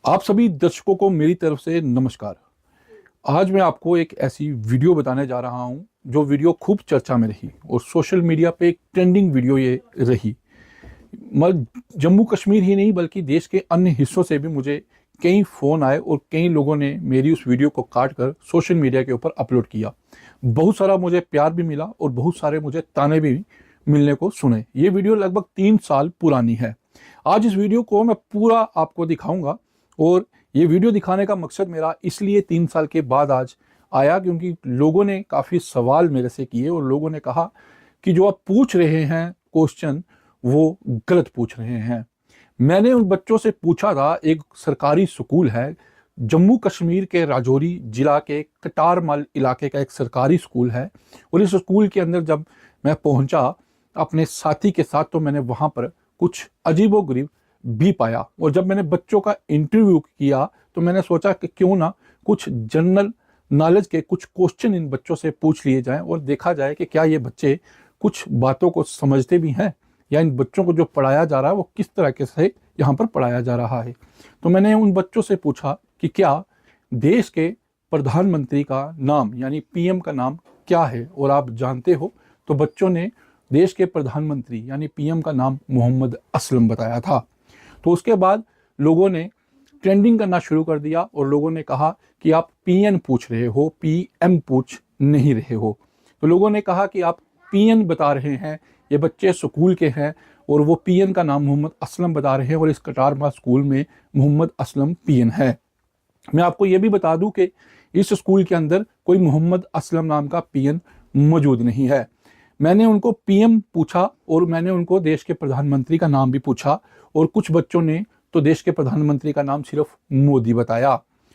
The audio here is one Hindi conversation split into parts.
आप सभी दर्शकों को मेरी तरफ से नमस्कार। आज मैं आपको एक ऐसी वीडियो बताने जा रहा हूं जो वीडियो खूब चर्चा में रही और सोशल मीडिया पे एक ट्रेंडिंग वीडियो ये रही। जम्मू कश्मीर ही नहीं बल्कि देश के अन्य हिस्सों से भी मुझे कई फ़ोन आए और कई लोगों ने मेरी उस वीडियो को काट कर सोशल मीडिया के ऊपर अपलोड किया। बहुत सारा मुझे प्यार भी मिला और बहुत सारे मुझे ताने भी मिलने को सुने। ये वीडियो लगभग 3 साल पुरानी है। आज इस वीडियो को मैं पूरा आपको दिखाऊंगा और ये वीडियो दिखाने का मकसद मेरा इसलिए 3 साल के बाद आज आया क्योंकि लोगों ने काफ़ी सवाल मेरे से किए और लोगों ने कहा कि जो आप पूछ रहे हैं क्वेश्चन वो गलत पूछ रहे हैं। मैंने उन बच्चों से पूछा था, एक सरकारी स्कूल है जम्मू कश्मीर के राजौरी जिला के कटारमल इलाके का एक सरकारी स्कूल है और इस स्कूल के अंदर जब मैं पहुंचा अपने साथी के साथ तो मैंने वहां पर कुछ अजीबोगरीब भी पाया। और जब मैंने बच्चों का इंटरव्यू किया तो मैंने सोचा कि क्यों ना कुछ जनरल नॉलेज के कुछ क्वेश्चन इन बच्चों से पूछ लिए जाएं और देखा जाए कि क्या ये बच्चे कुछ बातों को समझते भी हैं या इन बच्चों को जो पढ़ाया जा रहा है वो किस तरह से यहाँ पर पढ़ाया जा रहा है। तो मैंने उन बच्चों से पूछा कि क्या देश के प्रधानमंत्री का नाम यानी पीएम का नाम क्या है और आप जानते हो। तो बच्चों ने देश के प्रधानमंत्री यानी पीएम का नाम मोहम्मद असलम बताया था। तो उसके बाद लोगों ने ट्रेंडिंग करना शुरू कर दिया और लोगों ने कहा कि आप पीएन पूछ रहे हो, पीएम पूछ नहीं रहे हो। तो लोगों ने कहा कि आप पीएन बता रहे हैं, ये बच्चे स्कूल के हैं और वो पीएन का नाम मोहम्मद असलम बता रहे हैं और इस कटारमल स्कूल में मोहम्मद असलम पीएन है। मैं आपको ये भी बता दूं कि इस स्कूल के अंदर कोई मोहम्मद असलम नाम का पीएन मौजूद नहीं है। मैंने उनको पीएम पूछा और मैंने उनको देश के प्रधानमंत्री का नाम भी पूछा और कुछ बच्चों ने तो देश के प्रधानमंत्री का नाम सिर्फ मोदी बताया।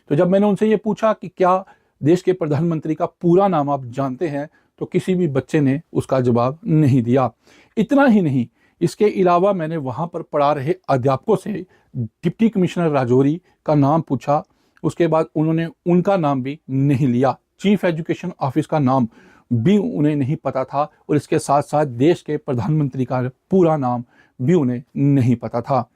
तो जब मैंने उनसे ये पूछा कि क्या देश के प्रधानमंत्री का पूरा नाम आप जानते हैं तो किसी भी बच्चे ने उसका जवाब नहीं दिया। इतना ही नहीं, इसके अलावा मैंने वहाँ पर पढ़ा रहे अध्यापकों से डिप्टी कमिश्नर राजौरी का नाम पूछा। उसके बाद उन्होंने उनका नाम भी नहीं लिया। चीफ एजुकेशन ऑफिस का नाम भी उन्हें नहीं पता था और इसके साथ साथ देश के प्रधानमंत्री का पूरा नाम भी उन्हें नहीं पता था।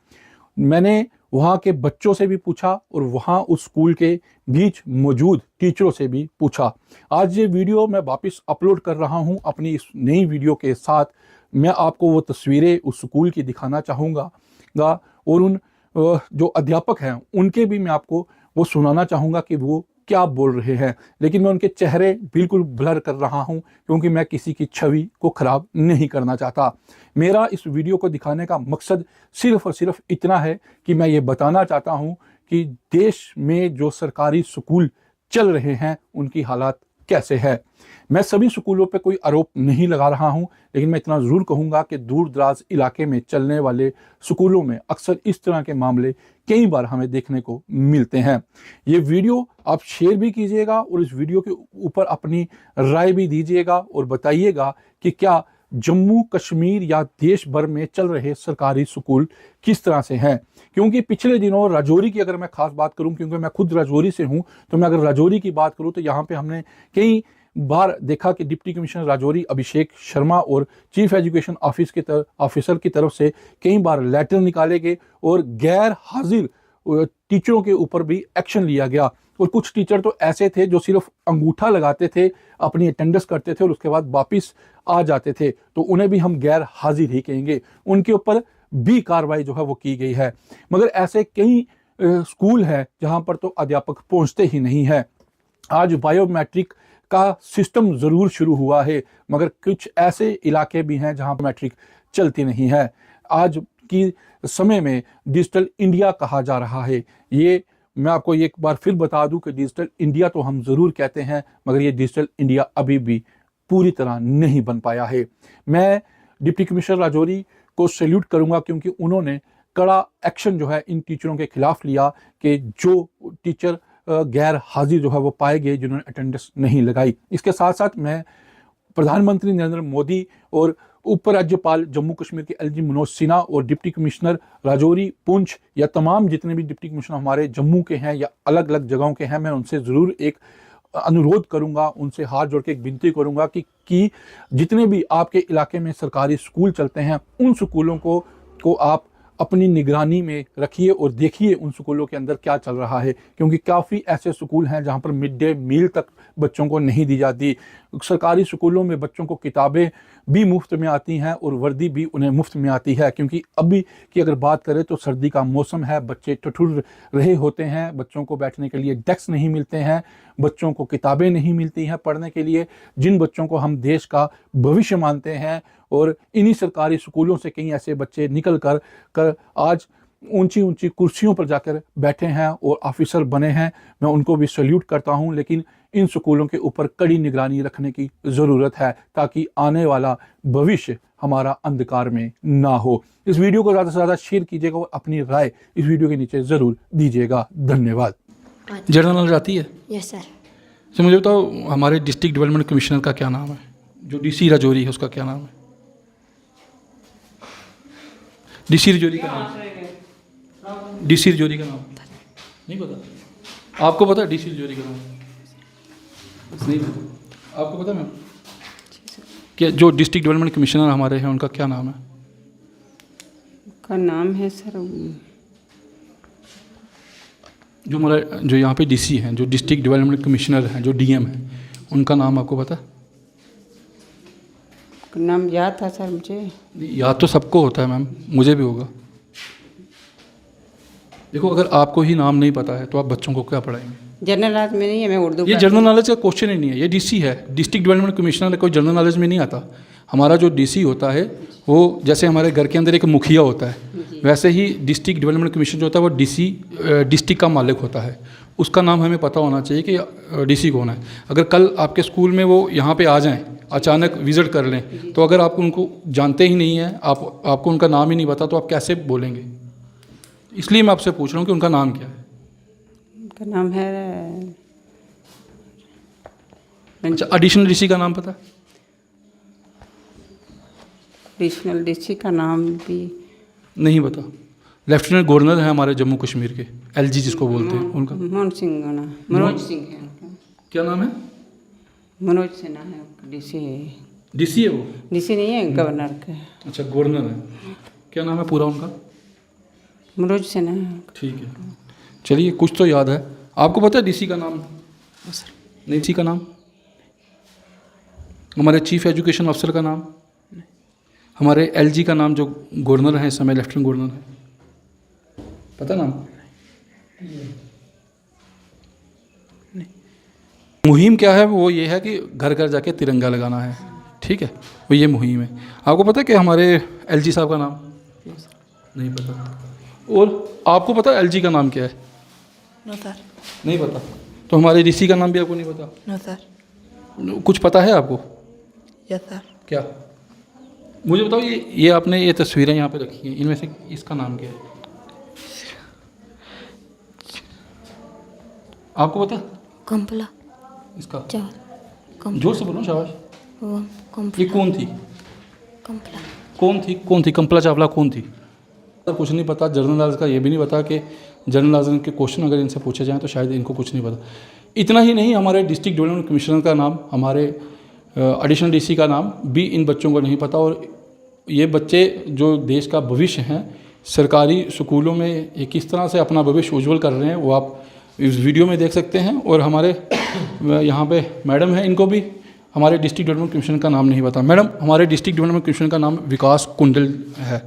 मैंने वहाँ के बच्चों से भी पूछा और वहाँ उस स्कूल के बीच मौजूद टीचरों से भी पूछा। आज ये वीडियो मैं वापस अपलोड कर रहा हूँ अपनी इस नई वीडियो के साथ। मैं आपको वो तस्वीरें उस स्कूल की दिखाना चाहूँगा और उन जो अध्यापक हैं उनके भी मैं आपको वो सुनाना चाहूँगा कि वो क्या बोल रहे हैं। लेकिन मैं उनके चेहरे बिल्कुल ब्लर कर रहा हूं क्योंकि मैं किसी की छवि को खराब नहीं करना चाहता। मेरा इस वीडियो को दिखाने का मकसद सिर्फ और सिर्फ इतना है कि मैं ये बताना चाहता हूं कि देश में जो सरकारी स्कूल चल रहे हैं उनकी हालात कैसे है। मैं सभी स्कूलों पे कोई आरोप नहीं लगा रहा हूं, लेकिन मैं इतना ज़रूर कहूंगा कि दूर दराज इलाके में चलने वाले स्कूलों में अक्सर इस तरह के मामले कई बार हमें देखने को मिलते हैं। ये वीडियो आप शेयर भी कीजिएगा और इस वीडियो के ऊपर अपनी राय भी दीजिएगा और बताइएगा कि क्या जम्मू कश्मीर या देश भर में चल रहे सरकारी स्कूल किस तरह से हैं। क्योंकि पिछले दिनों राजौरी की अगर मैं खास बात करूं, क्योंकि मैं खुद राजौरी से हूं, तो मैं अगर राजौरी की बात करूं तो यहाँ पे हमने कई बार देखा कि डिप्टी कमिश्नर राजौरी अभिषेक शर्मा और चीफ एजुकेशन ऑफिसर की तरफ से कई बार लेटर निकाले गए और गैर हाजिर टीचरों के ऊपर भी एक्शन लिया गया। और कुछ टीचर तो ऐसे थे जो सिर्फ अंगूठा लगाते थे, अपनी अटेंडेंस करते थे और उसके बाद वापिस आ जाते थे, तो उन्हें भी हम गैर हाजिर ही कहेंगे। उनके ऊपर भी कार्रवाई जो है वो की गई है। मगर ऐसे कई स्कूल हैं जहां पर तो अध्यापक पहुंचते ही नहीं है। आज बायोमेट्रिक का सिस्टम ज़रूर शुरू हुआ है मगर कुछ ऐसे इलाके भी हैं जहां मैट्रिक चलती नहीं है। आज की समय में डिजिटल इंडिया कहा जा रहा है। ये मैं आपको एक बार फिर बता दूं कि डिजिटल इंडिया तो हम ज़रूर कहते हैं मगर ये डिजिटल इंडिया अभी भी पूरी तरह नहीं बन पाया है। मैं डिप्टी कमिश्नर राजौरी को सैल्यूट करूंगा क्योंकि उन्होंने कड़ा एक्शन जो है इन टीचरों के खिलाफ लिया कि जो टीचर गैर हाजिर जो है वो पाए गए जिन्होंने अटेंडेंस नहीं लगाई। इसके साथ साथ मैं प्रधानमंत्री नरेंद्र मोदी और उपराज्यपाल जम्मू कश्मीर के एलजी मनोज सिन्हा और डिप्टी कमिश्नर राजौरी, पुंछ या तमाम जितने भी डिप्टी कमिश्नर हमारे जम्मू के हैं या अलग अलग जगहों के हैं, मैं उनसे ज़रूर एक अनुरोध करूंगा, उनसे हाथ जोड़ के एक विनती करूंगा कि जितने भी आपके इलाके में सरकारी स्कूल चलते हैं उन स्कूलों को आप अपनी निगरानी में रखिए और देखिए उन स्कूलों के अंदर क्या चल रहा है, क्योंकि काफ़ी ऐसे स्कूल हैं जहाँ पर मिड डे मील तक बच्चों को नहीं दी जाती। सरकारी स्कूलों में बच्चों को किताबें भी मुफ्त में आती हैं और वर्दी भी उन्हें मुफ्त में आती है, क्योंकि अभी की अगर बात करें तो सर्दी का मौसम है, बच्चे ठिठुर रहे होते हैं, बच्चों को बैठने के लिए डेस्क नहीं मिलते हैं, बच्चों को किताबें नहीं मिलती हैं पढ़ने के लिए, जिन बच्चों को हम देश का भविष्य मानते हैं। और इन्हीं सरकारी स्कूलों से कई ऐसे बच्चे निकल कर आज ऊंची ऊंची कुर्सियों पर जाकर बैठे हैं और ऑफिसर बने हैं। मैं उनको भी सैल्यूट करता हूं, लेकिन इन स्कूलों के ऊपर कड़ी निगरानी रखने की ज़रूरत है ताकि आने वाला भविष्य हमारा अंधकार में ना हो। इस वीडियो को ज़्यादा से ज़्यादा शेयर कीजिएगा और अपनी राय इस वीडियो के नीचे ज़रूर दीजिएगा। धन्यवाद। जनरल नॉलेज आती है? Yes sir. तो मुझे बताओ, हमारे डिस्ट्रिक्ट डेवलपमेंट कमिश्नर का क्या नाम है? जो डीसी राजौरी है उसका क्या नाम है? डीसी राजौरी का नाम, डीसी राजौरी का नाम नहीं पता? आपको पता है डीसी राजौरी का नाम? नहीं पता? आपको पता मैम? क्या जो डिस्ट्रिक्ट डेवलपमेंट कमिश्नर हमारे हैं उनका क्या नाम है? का नाम है सर, जो हमारा जो यहाँ पे डीसी हैं, जो डिस्ट्रिक्ट डेवलपमेंट कमिश्नर हैं, जो डीएम हैं, उनका नाम आपको पता है? नाम याद था सर मुझे। याद तो सबको होता है मैम, मुझे भी होगा। देखो, अगर आपको ही नाम नहीं पता है तो आप बच्चों को क्या पढ़ाएंगे? जनरल नॉलेज में नहीं है, मैं उर्दू ये जनरल नॉलेज का क्वेश्चन ही नहीं है, ये डीसी है, डिस्ट्रिक्ट डेवलपमेंट कमिश्नर है, कोई जनरल नॉलेज में नहीं आता। हमारा जो डीसी होता है वो जैसे हमारे घर के अंदर एक मुखिया होता है, वैसे ही डिस्ट्रिक्ट डेवलपमेंट कमिश्नर जो होता है वो डीसी डिस्ट्रिक्ट का मालिक होता है। उसका नाम हमें पता होना चाहिए कि डीसी कौन है। अगर कल आपके स्कूल में वो यहाँ पे आ जाएं, अचानक विजिट कर लें, तो अगर आप उनको जानते ही नहीं हैं, आपको उनका नाम ही नहीं पता, तो आप कैसे बोलेंगे? इसलिए मैं आपसे पूछ रहा हूँ कि उनका नाम क्या है? उनका नाम है, अच्छा, एडिशनल डीसी का नाम पता है? एडिशनल डीसी का नाम भी नहीं पता। लेफ्टिनेंट गवर्नर हैं हमारे जम्मू कश्मीर के, एलजी जिसको बोलते हैं, उनका मनोज सिंह का नाम, मनोज सिंह है उनका। क्या नाम है? मनोज सिन्हा है, डीसी है। डीसी है वो? डीसी नहीं है, गवर्नर का। अच्छा, गवर्नर है। क्या नाम है पूरा उनका? मनोज सिन्हा है। ठीक है, चलिए कुछ तो याद है। आपको पता है डीसी का नाम? नहीं, डीसी का नाम? हमारे चीफ एजुकेशन ऑफिसर का नाम? हमारे एलजी का नाम, जो गवर्नर हैं इस समय, लेफ्टिनेंट गवर्नर है, पता नाम? मुहिम क्या है? वो ये है कि घर घर जाके तिरंगा लगाना है, ठीक है, वो ये मुहिम है। आपको पता है कि हमारे एलजी साहब का नाम? नहीं पता। और आपको पता है एलजी का नाम क्या है? No sir. नहीं पता। तो हमारे डीसी का नाम भी आपको नहीं पता? No sir. कुछ पता है आपको? Yes sir. क्या? मुझे बताओ, ये आपने ये तस्वीरें यहाँ पे रखी हैं, इनमें से इसका नाम क्या है? आपको पता है? कंपला। इसका चावल। जोर से बोलो, शाबाश। वो ये कौन थी? कंपला। कौन थी कल्पना चावला कौन थी? कुछ नहीं पता। जनरल नॉलेज का ये भी नहीं पता कि जनरल नॉलेज के क्वेश्चन अगर इनसे पूछे जाएँ तो शायद इनको कुछ नहीं पता। इतना ही नहीं, हमारे डिस्ट्रिक्ट डेवलपमेंट कमिश्नर का नाम, हमारे एडिशनल डीसी का नाम भी इन बच्चों को नहीं पता। और ये बच्चे जो देश का भविष्य हैं, सरकारी स्कूलों में ये किस तरह से अपना भविष्य उज्जवल कर रहे हैं, वो आप इस वीडियो में देख सकते हैं। और हमारे यहाँ पे मैडम हैं, इनको भी हमारे डिस्ट्रिक्ट डेवलपमेंट कमिश्नर का नाम नहीं पता। मैडम, हमारे डिस्ट्रिक्ट डेवलपमेंट कमिश्नर का नाम विकास कुंडल है,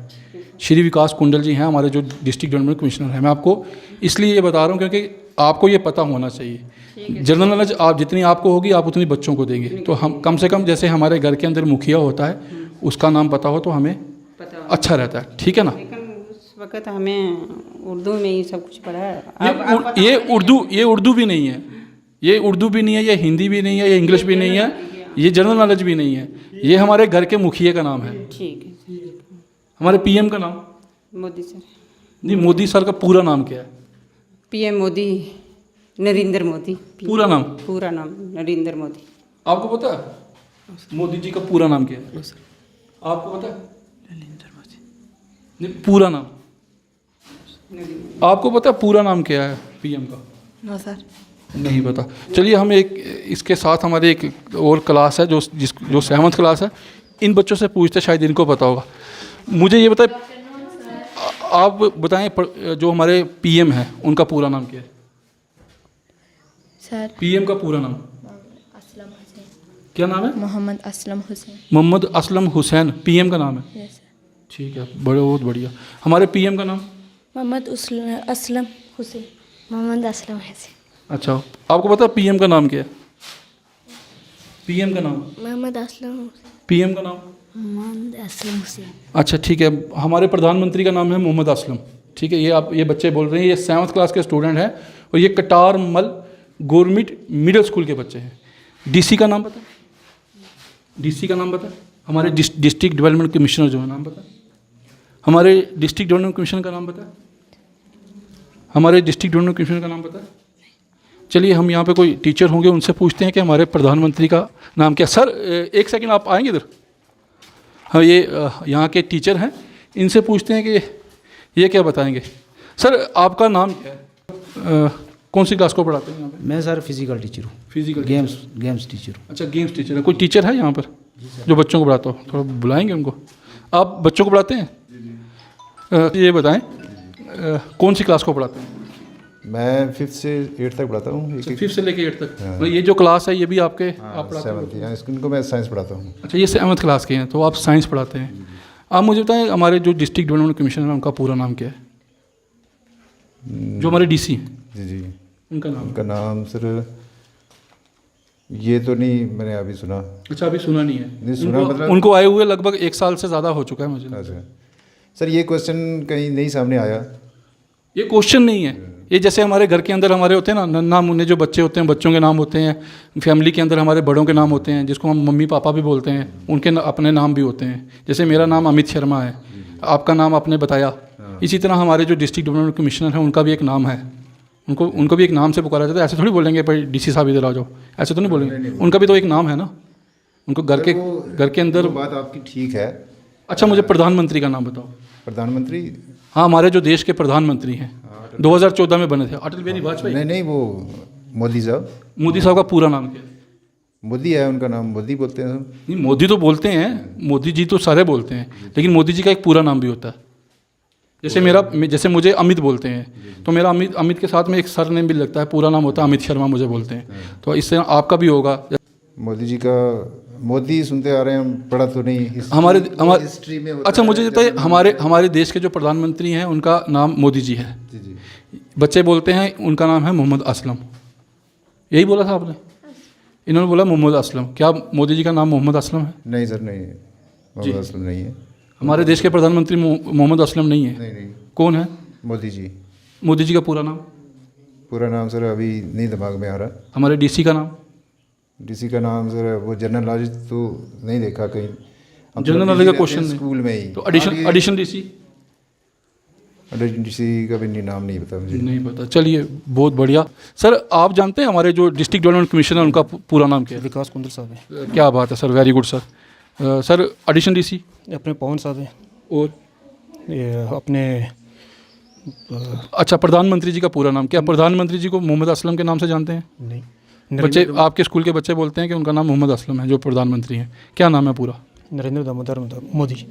श्री विकास कुंडल जी हैं हमारे जो डिस्ट्रिक्ट डेवलपमेंट कमिश्नर हैं। मैं आपको इसलिए ये बता रहा हूँ क्योंकि आपको ये पता होना चाहिए। जनरल नॉलेज आप जितनी आपको होगी, आप उतनी बच्चों को देंगे। तो हम कम से कम, जैसे हमारे घर के अंदर मुखिया होता है, उसका नाम पता हो तो हमें अच्छा रहता है, ठीक है ना? उस वक्त हमें उर्दू में ही सब कुछ पढ़ा है। ये उर्दू भी नहीं है, ये उर्दू भी नहीं है, ये हिंदी भी नहीं है, ये इंग्लिश भी नहीं है, ये जनरल नॉलेज भी नहीं है। ये हमारे घर के मुखिया का नाम है। ठीक है। हमारे पीएम का नाम? मोदी सर। नहीं, मोदी सर का पूरा नाम क्या है? पीएम मोदी, नरेंद्र मोदी। पूरा नाम? पूरा नाम नरेंद्र मोदी। आपको पता है मोदी जी का पूरा नाम क्या है? आपको पता है? नरेंद्र मोदी। नहीं, पूरा नाम आपको पता है? पूरा नाम क्या है पीएम का? No sir. नहीं पता। चलिए, हम एक इसके साथ हमारे एक और क्लास है जो 7th क्लास है, इन बच्चों से पूछते, शायद इनको पता होगा। मुझे ये बताए, आप बताएं जो हमारे पीएम हैं उनका पूरा नाम क्या है? सर पीएम का पूरा नाम असलम हुसैन, क्या नाम है? मोहम्मद असलम हुसैन। मोहम्मद असलम हुसैन पीएम का नाम है। Yes sir. ठीक है, बहुत बढ़िया। हमारे पीएम का नाम? मोहम्मद असलम हुसैन। मोहम्मद असलम हुसैन। अच्छा, आपको पता है पीएम का नाम क्या है? पीएम का नाम, मोहम्मद असलम हुसैन। पीएम का नाम? मोहम्मद असलम हुसैन। अच्छा ठीक है, हमारे प्रधानमंत्री का नाम है मोहम्मद असलम। ठीक है, ये बच्चे बोल रहे हैं, ये 7th क्लास के स्टूडेंट हैं और ये कटार मल गवर्नमेंट मिडिल स्कूल के बच्चे हैं। डीसी का नाम पता? डीसी का नाम पता? हमारे डिस्ट्रिक्ट डेवलपमेंट कमिश्नर जो है, नाम पता? हमारे डिस्ट्रिक्ट डेवलपमेंट कमिश्नर का नाम पता? हमारे डिस्ट्रिक्ट डेवलपमेंट कमिश्नर का नाम पता? चलिए हम यहाँ पे कोई टीचर होंगे, उनसे पूछते हैं कि हमारे प्रधानमंत्री का नाम क्या। सर एक सेकंड आप आएंगे इधर? हाँ, ये यहाँ के टीचर हैं, इनसे पूछते हैं कि ये क्या बताएंगे। सर आपका नाम क्या है? कौन सी क्लास को पढ़ाते हैं यहाँ पे? मैं सर फिजिकल टीचर हूँ। फिजिकल गेम्स टीचर हूँ। अच्छा, गेम्स टीचर है। कोई टीचर है यहाँ पर जो बच्चों को पढ़ाता हो? थोड़ा बुलाएंगे उनको। आप बच्चों को पढ़ाते हैं? ये बताएं कौन सी क्लास को पढ़ाते हैं? मैं 5th से 8th तक पढ़ाता हूँ। 5th से लेके 8th तक। मतलब ये जो क्लास है ये भी आपके आप पढ़ाते हैं? 7th, इनको मैं साइंस पढ़ाता हूँ। अच्छा, ये 7th क्लास के हैं तो आप साइंस पढ़ाते हैं। आप मुझे बताएं हमारे जो डिस्ट्रिक्ट डेवलपमेंट कमिश्नर है उनका पूरा नाम क्या है? जो हमारे डीसी हैं जी जी, उनका नाम? उनका नाम सर ये तो नहीं मैंने अभी सुना। अच्छा, अभी सुना नहीं है? नहीं सुना, मतलब उनको आए हुए लगभग 1 साल से ज़्यादा हो चुका है मुझे। अच्छा सर, ये क्वेश्चन कहीं नहीं सामने आया। ये क्वेश्चन नहीं है, ये जैसे हमारे घर के अंदर हमारे होते हैं ना नन्ना मुन्ने जो बच्चे होते हैं, बच्चों के नाम होते हैं। फैमिली के अंदर हमारे बड़ों के नाम होते हैं, जिसको हम मम्मी पापा भी बोलते हैं, उनके अपने नाम भी होते हैं। जैसे मेरा नाम अमित शर्मा है, आपका नाम आपने बताया। इसी तरह हमारे जो डिस्ट्रिक्ट डेवलपमेंट कमिश्नर हैं उनका भी एक नाम है, उनको भी एक नाम से पुकारा जाता है। ऐसे थोड़ी बोलेंगे भाई डीसी साहब इधर आ जाओ, ऐसे तो नहीं बोलेंगे। उनका भी तो एक नाम है ना, उनको घर के अंदर। वो बात आपकी ठीक है। अच्छा, मुझे प्रधानमंत्री का नाम बताओ। प्रधानमंत्री? हाँ, हमारे जो देश के प्रधानमंत्री हैं 2014 में बने थे, अटल बिहारी वाजपेयी। नहीं, वो मोदी साहब। मोदी साहब का पूरा नाम क्या है? मोदी है उनका नाम, मोदी बोलते हैं सब। नहीं, मोदी तो बोलते हैं, मोदी जी तो सारे बोलते हैं, लेकिन मोदी जी का एक पूरा नाम भी होता है। जैसे मुझे अमित बोलते हैं तो मेरा अमित के साथ में एक सर नेम भी लगता है, पूरा नाम होता है अमित शर्मा मुझे बोलते हैं। तो इससे आपका भी होगा। मोदी जी का मोदी सुनते आ रहे हैं, हम पढ़ा तो नहीं हमारे हिस्ट्री में होता अच्छा, है। मुझे बताइए हमारे देश के जो प्रधानमंत्री हैं उनका नाम मोदी जी है। जी जी, बच्चे बोलते हैं उनका नाम है मोहम्मद असलम। यही बोला था आपने? इन्होंने बोला मोहम्मद असलम। क्या मोदी जी का नाम मोहम्मद असलम है? नहीं सर, नहीं है, मोहम्मद असलम नहीं है। हमारे देश के प्रधानमंत्री मोहम्मद असलम नहीं है। नहीं, कौन है? मोदी जी। मोदी जी का पूरा नाम? पूरा नाम सर अभी नहीं दिमाग में आ रहा। हमारे डीसी का नाम? डीसी का नाम सर वो जनरल नॉलेज तो नहीं देखा कहीं। हम जनरल तो नॉलेज का busy रहते क्वेश्चन हैं नहीं। स्कूल में ही। तो एडिशन डीसी? एडिशन डीसी का भी नाम नहीं पता मुझे। नहीं पता। चलिए, बहुत बढ़िया। सर आप जानते हैं हमारे जो डिस्ट्रिक्ट डेवलपमेंट कमिश्नर है उनका पूरा नाम क्या है? विकास कुंदर साहब है। क्या बात है sir, very good sir. Sir addition DC? अपने पवन साहब हैं। और ये अपने अच्छा, प्रधानमंत्री जी का पूरा नाम क्या? प्रधानमंत्री जी को मोहम्मद असलम के नाम से जानते हैं? नहीं, बच्चे आपके स्कूल के बच्चे बोलते हैं कि उनका नाम मोहम्मद असलम है जो प्रधानमंत्री हैं। क्या नाम है पूरा? नरेंद्र दामोदर मोदी।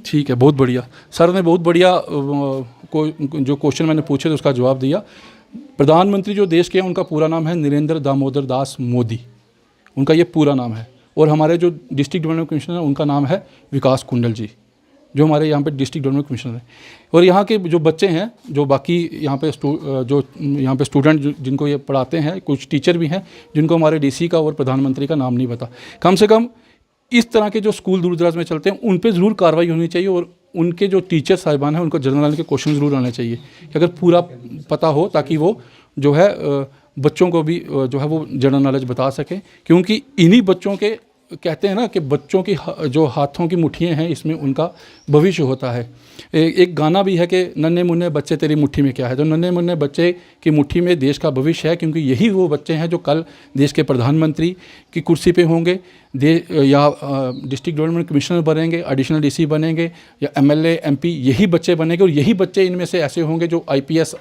ठीक है, बहुत बढ़िया। सर ने बहुत बढ़िया जो क्वेश्चन मैंने पूछे तो उसका जवाब दिया। प्रधानमंत्री जो देश के हैं उनका पूरा नाम है नरेंद्र दामोदर दास मोदी, उनका ये पूरा नाम है। और हमारे जो डिस्ट्रिक्ट डेवलपमेंट कमिश्नर है उनका नाम है विकास कुंडल जी, जो हमारे यहाँ पे डिस्ट्रिक्ट डेवलपमेंट कमिश्नर हैं। और यहाँ के जो बच्चे हैं, जो बाकी यहाँ पे स्टूडेंट जिनको ये पढ़ाते हैं, कुछ टीचर भी हैं जिनको हमारे डीसी का और प्रधानमंत्री का नाम नहीं पता। कम से कम इस तरह के जो स्कूल दूर दराज में चलते हैं उन पे ज़रूर कार्रवाई होनी चाहिए और उनके जो टीचर साहिबान हैं उनको जनरल नॉलेज के क्वेश्चन ज़रूर आने चाहिए कि अगर पूरा पता हो, ताकि वो जो है बच्चों को भी जो है वो जनरल नॉलेज बता सकें। क्योंकि इन्हीं बच्चों के कहते हैं ना कि बच्चों की जो हाथों की मुट्ठियाँ हैं इसमें उनका भविष्य होता है। एक गाना भी है कि नन्हे मुन्ने बच्चे तेरी मुट्ठी में क्या है। तो नन्हे मुन्ने बच्चे की मुट्ठी में देश का भविष्य है, क्योंकि यही वो बच्चे हैं जो कल देश के प्रधानमंत्री की कुर्सी पे होंगे, या डिस्ट्रिक्ट डेवलपमेंट कमिश्नर बनेंगे, एडिशनल डीसी बनेंगे, या एमएलए एमपी, यही बच्चे बनेंगे। और यही बच्चे इनमें से ऐसे होंगे जो आईपीएस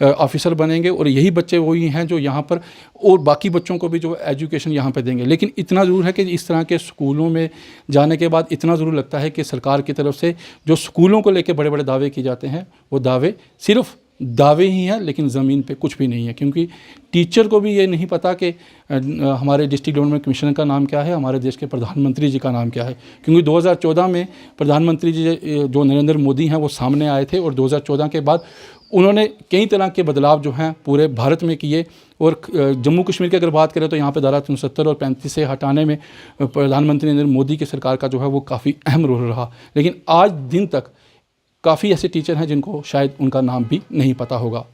ऑफिसर बनेंगे। और यही बच्चे वही हैं जो यहाँ पर और बाकी बच्चों को भी जो एजुकेशन यहाँ पर देंगे। लेकिन इतना ज़रूर है कि इस तरह के स्कूलों में जाने के बाद इतना ज़रूर लगता है कि सरकार की तरफ से जो स्कूलों को को लेकर बड़े बड़े दावे किए जाते हैं, वो दावे सिर्फ दावे ही हैं, लेकिन ज़मीन पे कुछ भी नहीं है। क्योंकि टीचर को भी ये नहीं पता कि हमारे डिस्ट्रिक्ट डेवलपमेंट कमिश्नर का नाम क्या है, हमारे देश के प्रधानमंत्री जी का नाम क्या है। क्योंकि 2014 में प्रधानमंत्री जी जो नरेंद्र मोदी हैं वो सामने आए थे, और 2014 के बाद उन्होंने कई तरह के बदलाव जो हैं पूरे भारत में किए। और जम्मू कश्मीर की अगर बात करें तो यहाँ पे धारा 370 और 35 से हटाने में प्रधानमंत्री नरेंद्र मोदी की सरकार का जो है वो काफ़ी अहम रोल रहा। लेकिन आज दिन तक काफ़ी ऐसे टीचर हैं जिनको शायद उनका नाम भी नहीं पता होगा।